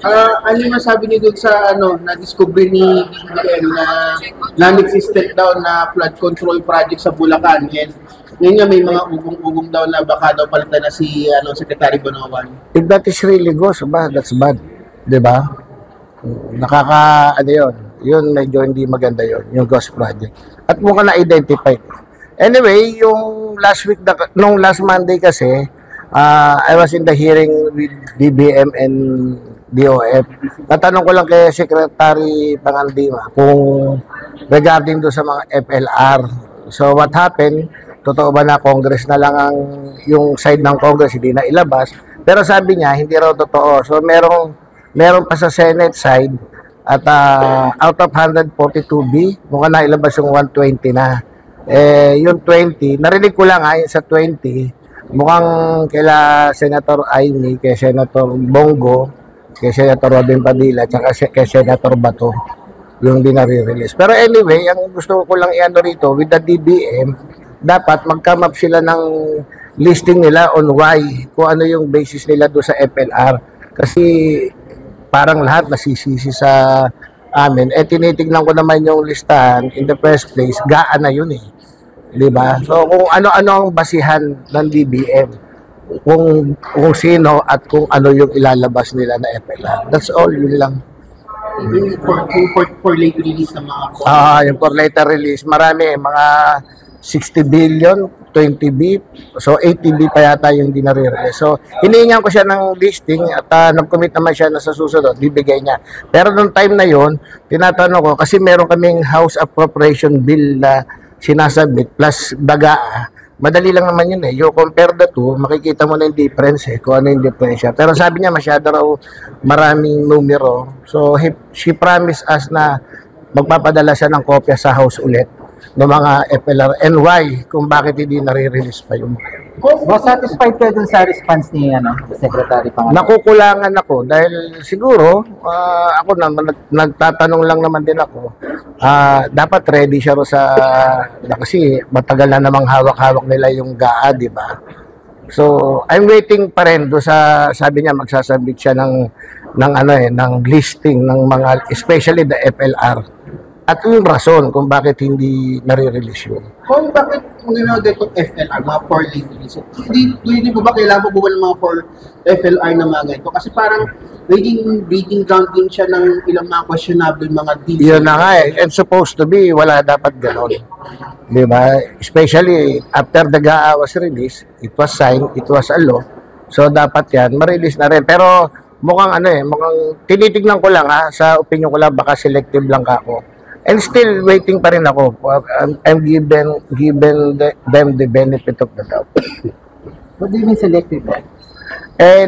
Ano yung masabi niyo doon sa na-discover ni BBM na non-existent daw na flood control project sa Bulacan? Ngayon nga may mga ugong-ugong daw na baka daw palitan na si Secretary Bonoan. If that is really goes, that's bad. Diba? Yun. Yun medyo hindi maganda yun, yung ghost project. At mukhang na-identify. Anyway, yung last week, nung last Monday kasi, I was in the hearing with BBM and DOF. Natanong ko lang kay Secretary Pangandima kung regarding do sa mga FLR. So what happened, totoo ba na Congress na lang yung side ng Congress hindi na ilabas? Pero sabi niya, hindi raw totoo. So meron pa sa Senate side at out of 142B, mukhang nailabas yung 120 na. Yung 20, narinig ko lang sa 20, mukhang kila Senator Aimee, kay Senator Bongo, kay Senator Robin Padilla, tsaka kay Senator Bato, yung di nare-release. Pero anyway, ang gusto ko lang i-ano rito, with the DBM, dapat mag-come up sila ng listing nila on why, kung ano yung basis nila doon sa FLR. Kasi parang lahat nasisisi sa amin. Tinitignan ko naman yung listahan in the first place, gaan na yun Diba? So kung ano-ano ang basihan ng DBM, kung sino at kung ano yung ilalabas nila na FLR. That's all, yun lang. For late release ng mga yung for later release, marami, mga 60 billion, 20B, so 80B pa yata yung di nare-release. So, hinihingan ko siya ng listing at nag-commit naman siya na sa susunod, bibigay niya. Pero nung time na yon, tinatanong ko, kasi meron kaming House Appropriation Bill na sinasabit, plus daga, madali lang naman yun You compare the two, makikita mo na yung difference kung ano yung difference. Pero sabi niya, masyado raw maraming numero. So, she promised us na magpapadala siya ng kopya sa House ulit ng mga FLR and why, kung bakit hindi nare-release pa yung Was satisfied ka dun sa response ni Secretary Pangalanan? Nakukulangan ako dahil siguro ako naman nagtatanong lang naman din ako. Dapat ready siya kasi matagal na namang hawak-hawak nila yung GAA, di ba? So, I'm waiting pa rin do sa sabi niya magsasabit siya ng listing ng mga especially the FLR. At yung rason kung bakit hindi nare-release yun. Kung bakit itong FLR, mga 4 late release, hindi po ba kailangan po ng mga 4 FLR na mga ganito? Kasi parang breeding ground din siya ng ilang mga questionable mga deals. Yun na nga and supposed to be, wala dapat ganon. Diba? Especially after the GAA was released, it was signed, it was a law. So dapat yan, ma-release na rin. Pero mukhang mukhang tinitignan ko lang sa opinion ko lang, baka selective lang ako. And still waiting pa rin ako. I'm given them the benefit of the doubt. What do you mean selective?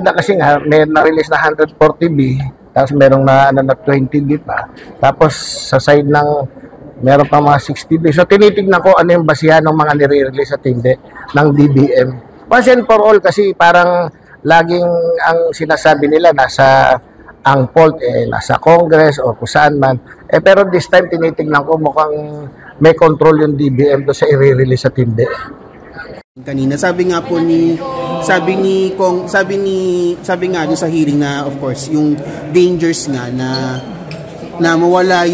Kasi nga, may na-release na 140B, tapos merong na 20B pa. Tapos sa side meron pa mga 60B. So tinitignan ko ano yung basihan ng mga nire-release at hindi ng DBM. Once and for all kasi parang laging ang sinasabi nila ang fault nasa Congress o kung saan man. Pero this time tinitingnan ko mukhang may control yung DBM do sa i-release sa hindi. Kanina sabi nga doon sa hearing na of course yung dangers nga na mawala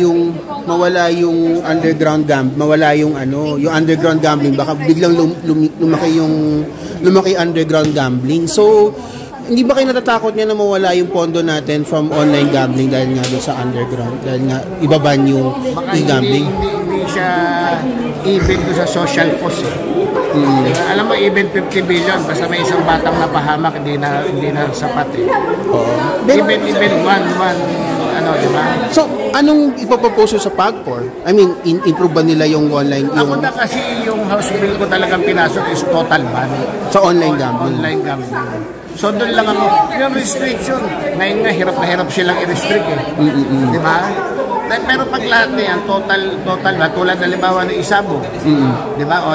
yung underground gambling, mawala yung underground gambling, baka biglang lumaki underground gambling. So hindi ba kayo natatakot niya na mawala yung pondo natin from online gambling dahil nga doon sa underground, dahil nga ibaban yung e-gambling? Hindi siya even doon sa social cost Alam mo, even 50 billion basta may isang batang napahamak, hindi na sapat Even one diba? So, anong ipapropose sa PAGCOR? I mean, improve ba nila yung online? Ako na kasi yung house bill ko talagang pinasok is total ban. Sa online gambling? Online gambling. So doon lang yung restriction. Ngayon nga, hirap na hirap silang i-restrict Di ba? Pero pag lahat na yan, total ba? Tulad na libawa ng Isabong. Di ba? O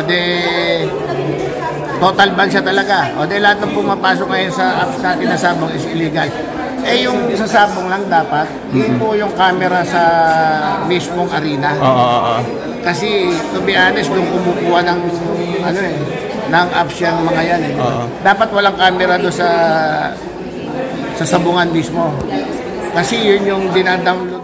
total ban siya talaga. O lahat ng pumapasok ngayon sa Isabong is illegal. Yung sa Sabong lang dapat, po yung camera sa mismong arena. Kasi, to be honest, doon kumukuha ng ng apps yung mga yan Dapat walang camera doon sa sabungan mismo. Kasi yun yung dinadownload